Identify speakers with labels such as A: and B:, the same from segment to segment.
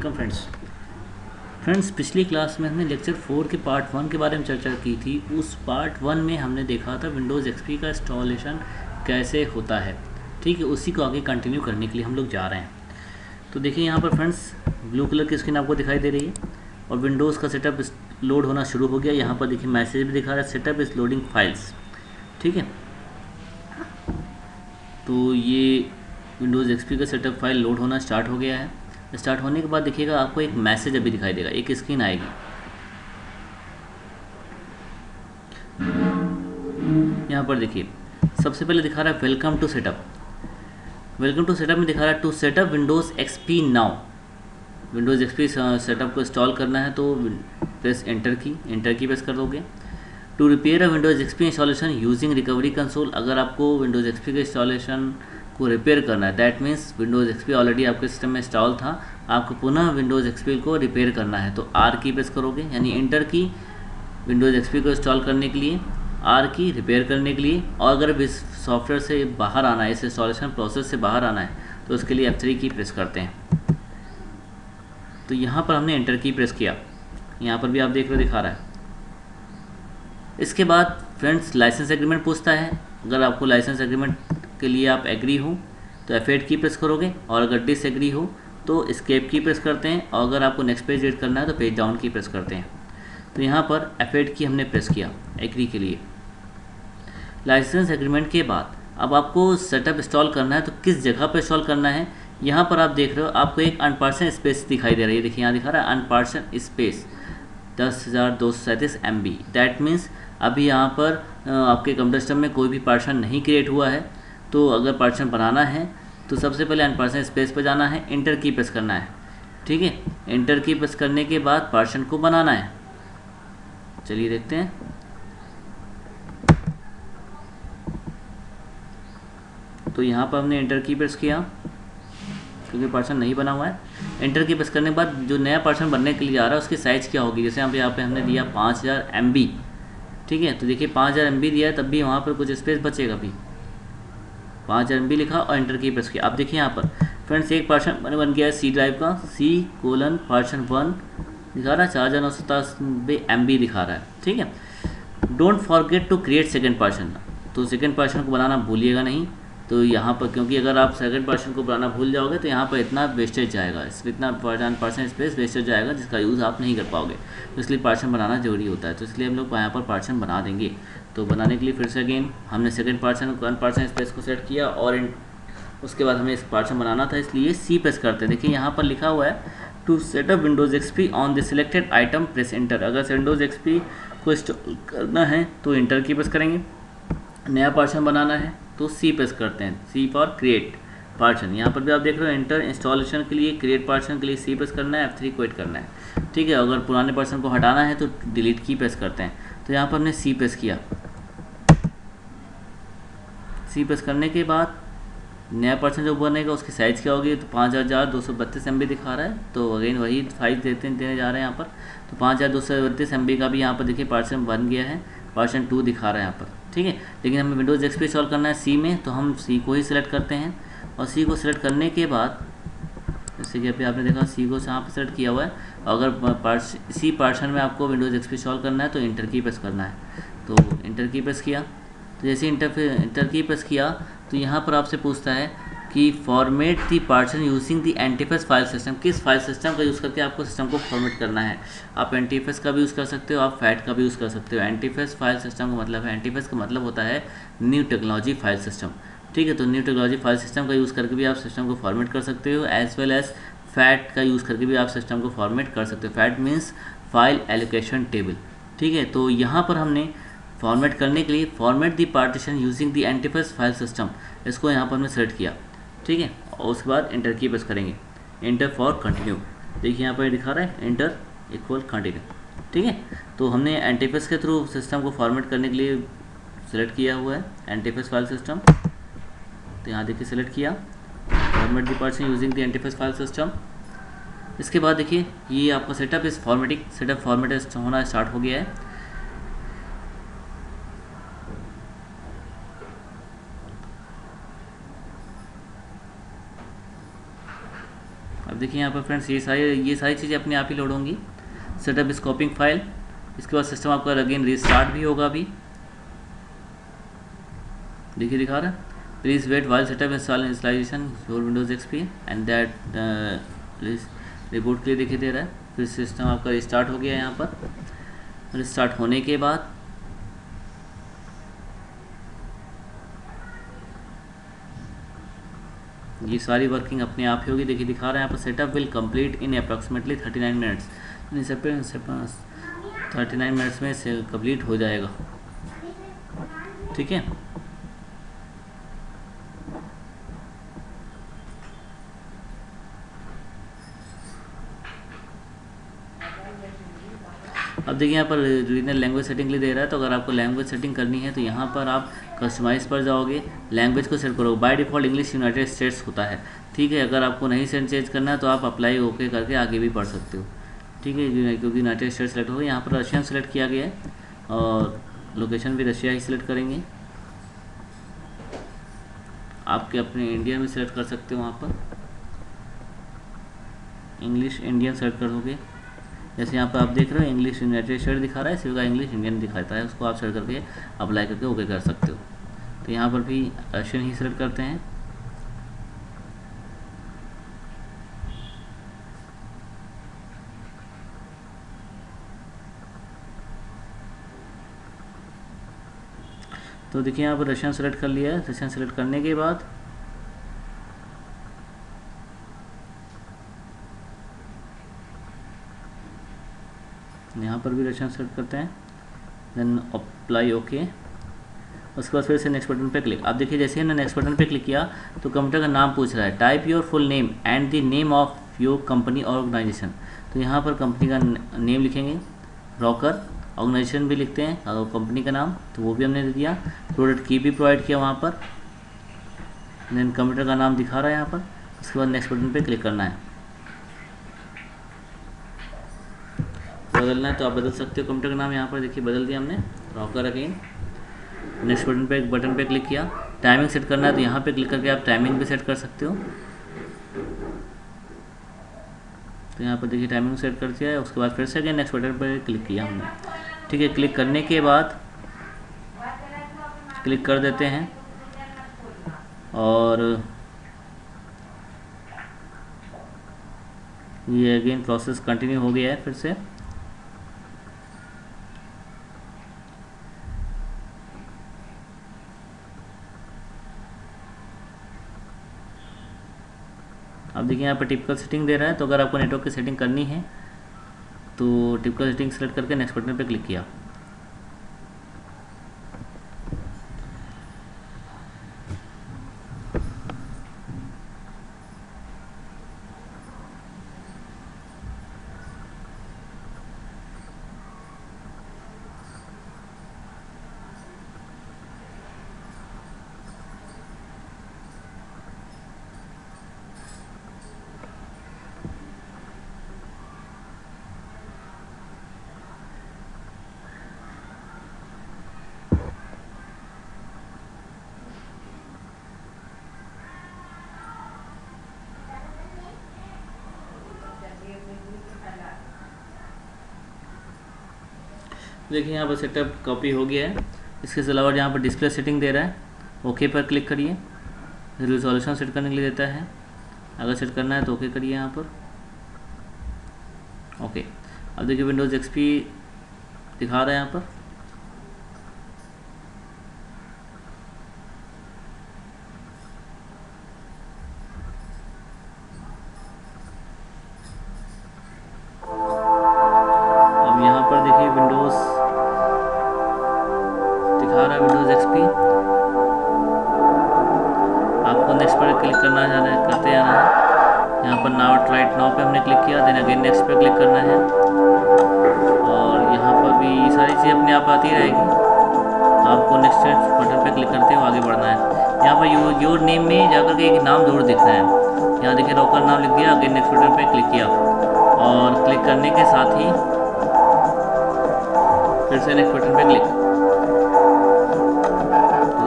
A: Welcome friends पिछली class में हमने लेक्चर 4 के पार्ट 1 के बारे में चर्चा की थी। उस पार्ट 1 में हमने देखा था विंडोज़ एक्सपी का इंस्टॉलेशन कैसे होता है। ठीक है, उसी को आगे कंटिन्यू करने के लिए हम लोग जा रहे हैं। तो देखिए यहाँ पर फ्रेंड्स ब्लू कलर की स्क्रीन आपको दिखाई दे रही है और विंडोज़ का सेटअप लोड होना शुरू हो गया। यहाँ पर देखिए मैसेज भी दिखा रहा है, सेटअप इज़ लोडिंग फाइल्स। ठीक है, तो ये विंडोज़ एक्सपी का सेटअप फाइल लोड होना स्टार्ट हो गया है। स्टार्ट होने के बाद देखिएगा आपको एक मैसेज अभी दिखाई देगा, एक स्क्रीन आएगी। यहाँ पर देखिए सबसे पहले दिखा रहा है welcome to setup. Welcome to setup में दिखा रहा है to setup Windows XP now. Windows XP setup को इंस्टॉल करना है तो प्रेस एंटर की प्रेस कर दोगे। To repair a Windows XP installation using recovery console. अगर आपको विंडोज़ एक्सपी के इंस्टॉलेशन को रिपेयर करना है, that means Windows XP already आपके सिस्टम में इंस्टॉल था, आपको पुनः विंडोज़ एक्सपी को रिपेयर करना है तो आर की प्रेस करोगे, यानी एंटर की विंडोज़ एक्सपी को इंस्टॉल करने के लिए, आर की रिपेयर करने के लिए। और अगर इस सॉफ्टवेयर से बाहर आना है, इस इंस्टॉलेशन प्रोसेस से बाहर आना है तो उसके लिए F3 की प्रेस करते हैं। तो यहाँ पर हमने एंटर की प्रेस किया, यहाँ पर भी आप देख रहे हो दिखा रहा है। इसके बाद फ्रेंड्स लाइसेंस एग्रीमेंट पूछता है। अगर आपको लाइसेंस एग्रीमेंट के लिए आप एग्री हो तो F8 की प्रेस करोगे, और अगर डिसएग्री हो तो एस्केप की प्रेस करते हैं, और अगर आपको नेक्स्ट पेज रीड करना है तो पेज डाउन की प्रेस करते हैं। तो यहाँ पर F8 की हमने प्रेस किया एग्री के लिए। लाइसेंस एग्रीमेंट के बाद अब आपको सेटअप इंस्टॉल करना है तो किस जगह पर इंस्टॉल करना है, यहाँ पर आप देख रहे हो आपको एक अनपार्शन स्पेस दिखाई दे रही है। देखिए यहाँ दिखा रहा है अनपार्शन स्पेस 10,237 MB। दैट मीन्स अभी यहाँ पर आपके कंप्यूटर सिस्टम में कोई भी पार्शन नहीं क्रिएट हुआ है। तो अगर पार्शन बनाना है तो सबसे पहले अनपार्शन स्पेस पर जाना है, एंटर की प्रेस करना है। ठीक है, एंटर की प्रेस करने के बाद पार्शन को बनाना है। चलिए देखते हैं। तो यहाँ पर हमने एंटर की प्रेस किया क्योंकि पार्शन नहीं बना हुआ है। एंटर की प्रेस करने के बाद जो नया पार्शन बनने के लिए आ रहा है उसकी साइज़ क्या होगी, जैसे यहाँ पे हमने दिया 5000 MB। ठीक है, तो देखिए 5000 MB दिया है, तब भी वहाँ पर कुछ स्पेस बचेगा। भी 5000 MB लिखा और एंटर की प्रेस किया। आप देखिए यहाँ पर फ्रेंड्स एक पार्शन बन गया है सी ड्राइव का, C:पार्शन 1 दिखा रहा है, 4997 MB दिखा रहा है। ठीक है, don't forget to create second partition. तो सेकेंड पार्शन को बनाना भूलिएगा नहीं। तो यहाँ पर क्योंकि अगर आप सेकंड पार्शन को बनाना भूल जाओगे तो यहाँ पर इतना वेस्टेज जाएगा, इतना पार्शन स्पेस वेस्टेज जाएगा जिसका यूज़ आप नहीं कर पाओगे। तो इसलिए पार्शन बनाना जरूरी होता है। तो इसलिए हम लोग यहाँ पर पार्शन बना देंगे। तो बनाने के लिए फिर से अगेन हमने सेकंड पार्शन स्पेस को सेट किया और उसके बाद हमें इस पार्शन बनाना था, इसलिए सी प्रेस करते हैं। देखिए यहाँ पर लिखा हुआ है to setup Windows XP on the selected item press enter. अगर विंडोज़ एक्सपी को इंस्टॉल करना है तो एंटर की प्रेस करेंगे, नया पार्शन बनाना है तो सी प्रेस करते हैं, सी फॉर क्रिएट पार्शन। यहाँ पर भी आप देख रहे हो एंटर इंस्टॉलेशन के लिए, क्रिएट पार्शन के लिए सी प्रेस करना है, F3 क्विट करना है। ठीक है, अगर पुराने पार्शन को हटाना है तो डिलीट की प्रेस करते हैं। तो यहाँ पर हमने सी प्रेस किया। सी प्रेस करने के बाद नया पार्शन जो बनेगा उसकी साइज़ क्या होगी, तो 5232 MB दिखा रहा है। तो अगेन वही 5 देने जा रहे हैं यहाँ पर। तो 5232 MB का भी यहाँ पर देखिए पार्शन बन गया है, पार्शन 2 दिखा रहा है यहाँ पर। ठीक है, लेकिन हमें विंडोज़ एक्सपी इंस्टॉल करना है सी में, तो हम सी को ही सिलेक्ट करते हैं। और सी को सिलेक्ट करने के बाद जैसे कि अभी आपने देखा सी को यहाँ पर सेलेक्ट किया हुआ है। अगर सी पार्शन में आपको विंडोज़ एक्सपी इंस्टॉल करना है तो इंटर की प्रेस करना है। तो इंटर की प्रेस किया। तो जैसे इंटर की प्रेस किया तो यहाँ पर आपसे पूछता है कि format the partition using the NTFS file system. किस फाइल सिस्टम का यूज़ करके आपको सिस्टम को फॉर्मेट करना है। आप एंटीफेस का भी यूज़ कर सकते हो, आप फैट का भी यूज़ कर सकते हो। एंटीफेस फाइल सिस्टम का मतलब है, एंटीफेस का मतलब होता है न्यू टेक्नोलॉजी फाइल सिस्टम। ठीक है, तो न्यू टेक्नोलॉजी फाइल सिस्टम का यूज़ करके भी आप सिस्टम को फॉर्मेट कर सकते हो, एज वेल एज फैट का यूज़ करके भी आप सिस्टम को फॉर्मेट कर सकते हो। Fat means file allocation table. ठीक है, तो यहाँ पर हमने फॉर्मेट करने के लिए format the partition using the NTFS file system, इसको यहाँ पर हमने सेलेक्ट किया। ठीक है, और उसके बाद एंटर की प्रेस करेंगे, एंटर फॉर कंटिन्यू। देखिए यहाँ पर दिखा रहा है एंटर इक्वल कंटिन्यू। ठीक है, तो हमने एंटीफेस के थ्रू सिस्टम को फॉर्मेट करने के लिए सेलेक्ट किया हुआ है एंटीफेस फाइल सिस्टम। तो यहाँ देखिए सेलेक्ट किया format the partition using the NTFS file system. इसके बाद देखिए ये आपका सेटअप इस फॉर्मेटिंग सेटअप फॉर्मेट होना स्टार्ट हो गया है। अब देखिए यहाँ पर फ्रेंड्स ये सारी चीज़ें अपने आप ही लोड होंगी। सेटअप स्कोपिंग फाइल, इसके बाद सिस्टम आपका अगेन रिस्टार्ट भी होगा अभी। देखिए दिखा रहा है, please wait while setup installation your Windows XP and that report के लिए देखिए दे रहा है। फिर सिस्टम आपका रिस्टार्ट हो गया। यहाँ पर रिस्टार्ट होने के बाद ये सारी वर्किंग अपने आप ही होगी। देखिए दिखा रहा है यहाँ पर setup will complete in approximately 39 minutes. 39 minutes में से कंप्लीट हो जाएगा। ठीक है, अब देखिए यहाँ पर रीजनल लैंग्वेज सेटिंग के लिए दे रहा है। तो अगर आपको लैंग्वेज सेटिंग करनी है तो यहाँ पर आप कस्टमाइज़ पर जाओगे, लैंग्वेज को सेट करोगे। By default English United states होता है। ठीक है, अगर आपको नहीं चेंज करना है तो आप अप्लाई ओके करके आगे भी पढ़ सकते हो। ठीक है, क्योंकि यूनाइटेड स्टेट्स सेलेक्ट हो गया। यहाँ पर रशियन सेलेक्ट किया गया है और लोकेशन भी रशिया ही सिलेक्ट करेंगे। आपके अपने इंडिया में सेलेक्ट कर सकते हो। वहाँ पर इंग्लिश इंडियन सेलेक्ट कर दोगे। जैसे यहाँ पर आप देख रहे हो इंग्लिश यूनाइटेड स्टेट दिखा रहा है, इसी का इंग्लिश इंडियन दिखाता है। उसको आप सेलेक्ट करके अप्लाई करके ओके कर सकते हो। तो यहाँ पर भी रशियन ही सेलेक्ट करते हैं। तो देखिए यहाँ पर रशियन सेलेक्ट कर लिया है। रशियन सेलेक्ट करने के बाद यहाँ पर भी रशियन सेलेक्ट करते हैं, देन अप्लाई ओके। उसके बाद फिर से नेक्स्ट बटन पे क्लिक। आप देखिए जैसे ही हमने नेक्स्ट बटन पे क्लिक किया तो कंप्यूटर का नाम पूछ रहा है, type your full name and the name of your company और ऑर्गेनाइजेशन। तो यहाँ पर कंपनी का नेम लिखेंगे, रॉकर, ऑर्गेनाइजेशन भी लिखते हैं और कंपनी का नाम, तो वो भी हमने दे दिया। प्रोडक्ट की भी प्रोवाइड किया वहाँ पर, देन कंप्यूटर का नाम दिखा रहा है यहाँ पर। उसके बाद नेक्स्ट बटन पे क्लिक करना है। बदलना है तो आप बदल सकते हो कंप्यूटर का नाम। यहाँ पर देखिए बदल दिया हमने, रॉकर अगेन। नेक्स्ट बटन पे क्लिक किया। टाइमिंग सेट करना है तो यहाँ पे क्लिक करके आप टाइमिंग भी सेट कर सकते हो। तो यहाँ पर देखिए टाइमिंग सेट कर दिया है। उसके बाद फिर से अगेन नेक्स्ट बटन पर क्लिक किया हमने। ठीक है, क्लिक करने के बाद क्लिक कर देते हैं और ये अगेन प्रोसेस कंटिन्यू हो गया है फिर से। अब देखिए यहाँ पर टिपिकल सेटिंग दे रहा है। तो अगर आपको नेटवर्क की सेटिंग करनी है तो टिपिकल सेटिंग सेलेक्ट करके नेक्स्ट बटन पे क्लिक किया। देखिए यहाँ पर सेटअप कॉपी हो गया है। इसके अलावा यहाँ पर डिस्प्ले सेटिंग दे रहा है, ओके पर क्लिक करिए। रिजोल्यूशन सेट करने के लिए देता है, अगर सेट करना है तो ओके करिए यहाँ पर, ओके। अब देखिए विंडोज़ एक्सपी दिखा रहा है यहाँ पर। अब यहाँ पर देखिए विंडोज़ दिखा रहा है, विंडोज़ एक्सपी। आपको नेक्स्ट पर क्लिक करना है, करते जाना है। यहाँ पर नाउ राइट नाउ पे हमने क्लिक किया, देन अगेन नेक्स्ट पे क्लिक करना है। और यहाँ पर भी सारी चीज़ें अपने आप आती रहेगी। आपको नेक्स्ट बटन पे क्लिक करते हुए आगे बढ़ना है। यहाँ पर योर नेम में जाकर के एक नाम जरूर दिखना है। यहाँ देखिए रॉकर नाम लिख दिया, अगेन नेक्स्ट बटन पे क्लिक किया और क्लिक करने के साथ ही फिर से नेक्स्ट बटन पे क्लिक।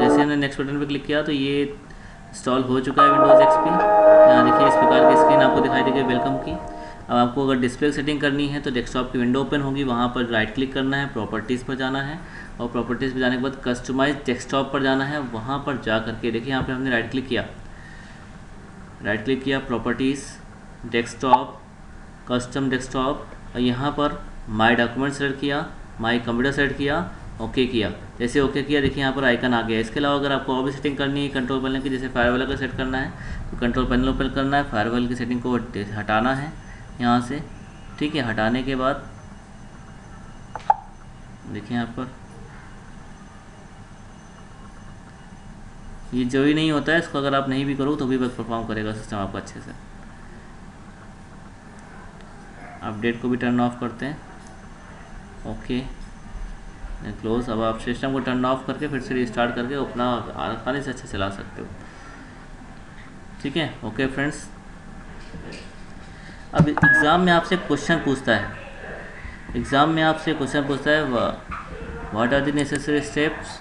A: जैसे हमने नेक्स्ट बटन पे क्लिक किया तो ये इंस्टॉल हो चुका है विंडोज़ एक्सपी। यहाँ देखिए इस प्रकार की स्क्रीन आपको दिखाई देगी वेलकम की। अब आपको अगर डिस्प्ले सेटिंग करनी है तो डेस्कटॉप की विंडो ओपन होगी, वहाँ पर राइट क्लिक करना है, प्रॉपर्टीज़ पर जाना है और प्रॉपर्टीज़ पर जाने के बाद कस्टमाइज डेस्कटॉप पर जाना है। वहाँ पर जा करके देखिए यहाँ पर हमने राइट क्लिक किया, प्रॉपर्टीज़, डेस्कटॉप, कस्टम डेस्कटॉप और यहाँ पर माय डॉक्यूमेंट सेलेक्ट किया, माय कंप्यूटर सेलेक्ट किया, ओके किया। जैसे ओके किया देखिए यहाँ पर आइकन आ गया। इसके अलावा अगर आपको और भी सेटिंग करनी है कंट्रोल पैनल की, जैसे फायरवॉल का सेट करना है तो कंट्रोल पैनल ओपन करना है, फायरवॉल की सेटिंग को हटाना है यहाँ से। ठीक है, हटाने के बाद देखिए यहाँ पर ये जो ही नहीं होता है, इसको अगर आप नहीं भी करो तो भी परफॉर्म करेगा सिस्टम आपका अच्छे से। अपडेट को भी टर्न ऑफ करते हैं, ओके क्लोज। अब आप सिस्टम को टर्न ऑफ करके फिर से रिस्टार्ट करके अपना आसानी से अच्छे चला सकते हो। ठीक है, ओके फ्रेंड्स। अब एग्ज़ाम में आपसे क्वेश्चन पूछता है, what are the necessary steps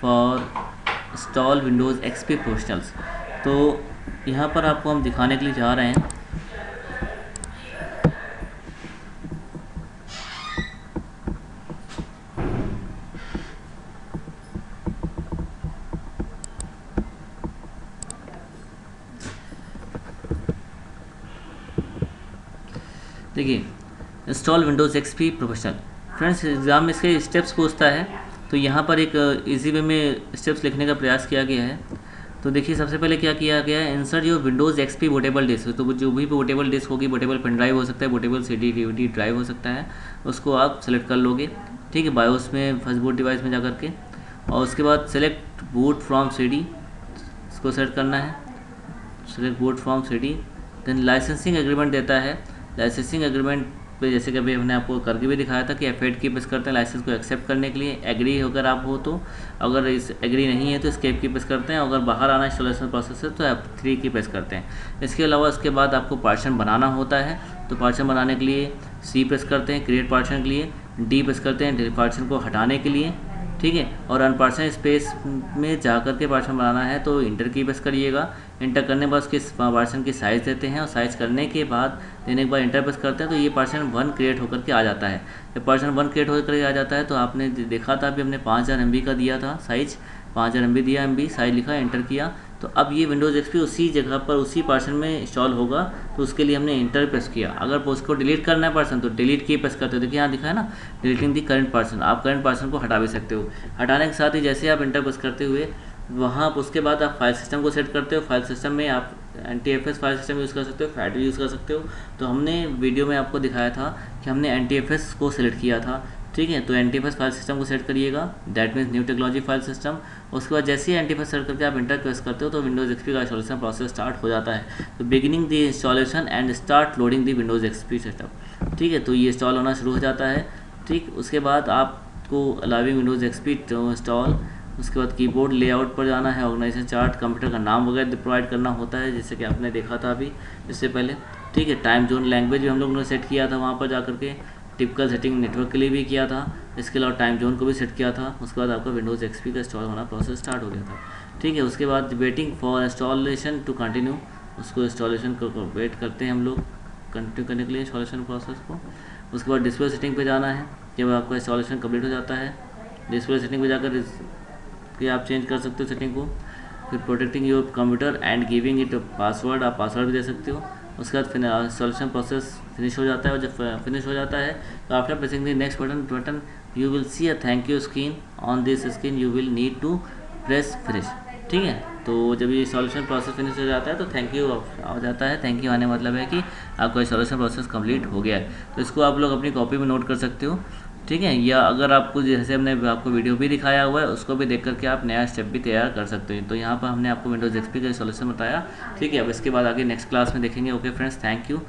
A: for install Windows XP professionals. तो यहाँ पर आपको हम दिखाने के लिए जा रहे हैं। देखिए install Windows XP professional. Friends exam में इसके स्टेप्स पूछता है, तो यहाँ पर एक इजी वे में स्टेप्स लिखने का प्रयास किया गया है। तो देखिए सबसे पहले क्या किया गया है, insert your Windows XP bootable disk. तो जो भी बोटेबल डिस्क होगी, बोटेबल पेन ड्राइव हो सकता है, बोटेबल CD DVD ड्राइव हो सकता है, उसको आप सेलेक्ट कर लोगे। ठीक है, बायोस में फर्स्ट बूट डिवाइस में जा करके, और उसके बाद सेलेक्ट बूट फ्रॉम CD, इसको सेलेक्ट करना है, select boot from CD। Then licensing agreement देता है। लाइसेंसिंग एग्रीमेंट पे जैसे कि अभी हमने आपको करके भी दिखाया था कि F8 की प्रेस करते हैं लाइसेंस को एक्सेप्ट करने के लिए। एग्री अगर आप हो तो, अगर इस एग्री नहीं है तो एस्केप की प्रेस करते हैं। अगर बाहर आना इंस्टॉलेशन प्रोसेस से तो F3 की प्रेस करते हैं। इसके अलावा इसके बाद आपको पार्टीशन बनाना होता है, तो पार्टीशन बनाने के लिए C प्रेस करते हैं क्रिएट पार्टीशन के लिए, D प्रेस करते हैं पार्टीशन को हटाने के लिए। ठीक है, और अनपार्टीशन स्पेस में जा कर के पार्टीशन बनाना है तो इंटर की प्रेस करिएगा। इंटर करने के बाद उसके पार्टीशन की साइज़ देते हैं, और साइज़ करने के बाद इंटर प्रेस करते हैं तो ये पार्टीशन 1 क्रिएट होकर के आ जाता है। जब पार्टीशन 1 क्रिएट होकर के आ जाता है तो आपने देखा था अभी हमने 5000 MB का दिया था साइज़, 5000 MB दिया, MB साइज़ लिखा, इंटर किया, तो अब ये विंडोज़ एक्सपी उसी जगह पर उसी पार्टीशन में इंस्टॉल होगा। तो उसके लिए हमने इंटर प्रेस किया। अगर उसको डिलीट करना है पार्टीशन तो डिलीट की प्रेस करते हो। देखिए यहाँ दिखा है ना, डिलीटिंग दी करंट पार्टीशन। आप करंट पार्टीशन को हटा भी सकते हो। हटाने के साथ ही जैसे आप इंटर प्रेस करते हुए वहाँ उसके बाद आप फाइल सिस्टम को सेट करते हो। फाइल सिस्टम में आप NTFS फाइल सिस्टम यूज़ कर सकते हो, FAT भी यूज़ कर सकते हो। तो हमने वीडियो में आपको दिखाया था कि हमने NTFS को सिलेक्ट किया था। ठीक है, तो NTFS फाइल सिस्टम को सेट करिएगा, that means new technology file system. उसके बाद जैसे ही NTFS सेट करके आप इंटर प्रेस करते हो तो विंडोज़ एक्सपी का इंस्टॉलेशन प्रोसेस स्टार्ट हो जाता है। तो beginning the installation and start loading the Windows XP setup. ठीक है, तो ये इंस्टॉल होना शुरू हो जाता है। ठीक, उसके बाद आपको allowing Windows XP to install. उसके बाद कीबोर्ड लेआउट पर जाना है, ऑर्गेनाइजेशन चार्ट, कंप्यूटर का नाम वगैरह प्रोवाइड करना होता है जैसे कि आपने देखा था अभी इससे पहले। ठीक है, टाइम जोन लैंग्वेज भी हम लोगों ने सेट किया था वहाँ पर जा करके, टिपिकल सेटिंग नेटवर्क के लिए भी किया था। इसके अलावा टाइम जोन को भी सेट किया था। उसके बाद आपका विंडोज़ एक्सपी का इंस्टॉल होना प्रोसेस स्टार्ट हो गया था। ठीक है, उसके बाद waiting for installation to continue, उसको इंस्टॉलेशन को वेट करते हैं हम लोग कंटिन्यू करने के लिए इंस्टॉलेशन प्रोसेस को। उसके बाद डिस्प्ले सेटिंग पे जाना है। जब आपका इंस्टॉलेशन कंप्लीट हो जाता है, डिस्प्ले सेटिंग पे जाकर कि आप चेंज कर सकते हो सेटिंग को। फिर protecting your computer and giving it password, आप पासवर्ड भी दे सकते हो। उसके बाद इंस्टॉलेशन प्रोसेस फिनिश हो जाता है, और जब फिनिश हो जाता है तो after pressing the next button you will see a thank you screen. On this screen you will need to press finish. ठीक है, तो जब ये इंस्टॉलेशन प्रोसेस फिनिश हो जाता है तो थैंक यू आ जाता है। थैंक यू आने मतलब है कि आपका इंस्टॉलेशन प्रोसेस कंप्लीट हो गया है। तो इसको आप लोग अपनी कॉपी में नोट कर सकते हो। ठीक है, या अगर आपको जैसे हमने आपको वीडियो भी दिखाया हुआ है उसको भी देख करके आप नया स्टेप भी तैयार कर सकते हो। तो यहाँ पर हमने आपको विंडोज़ एक्सपी का इंस्टॉलेशन बताया। ठीक है, अब इसके बाद आगे नेक्स्ट क्लास में देखेंगे। Okay friends, thank you.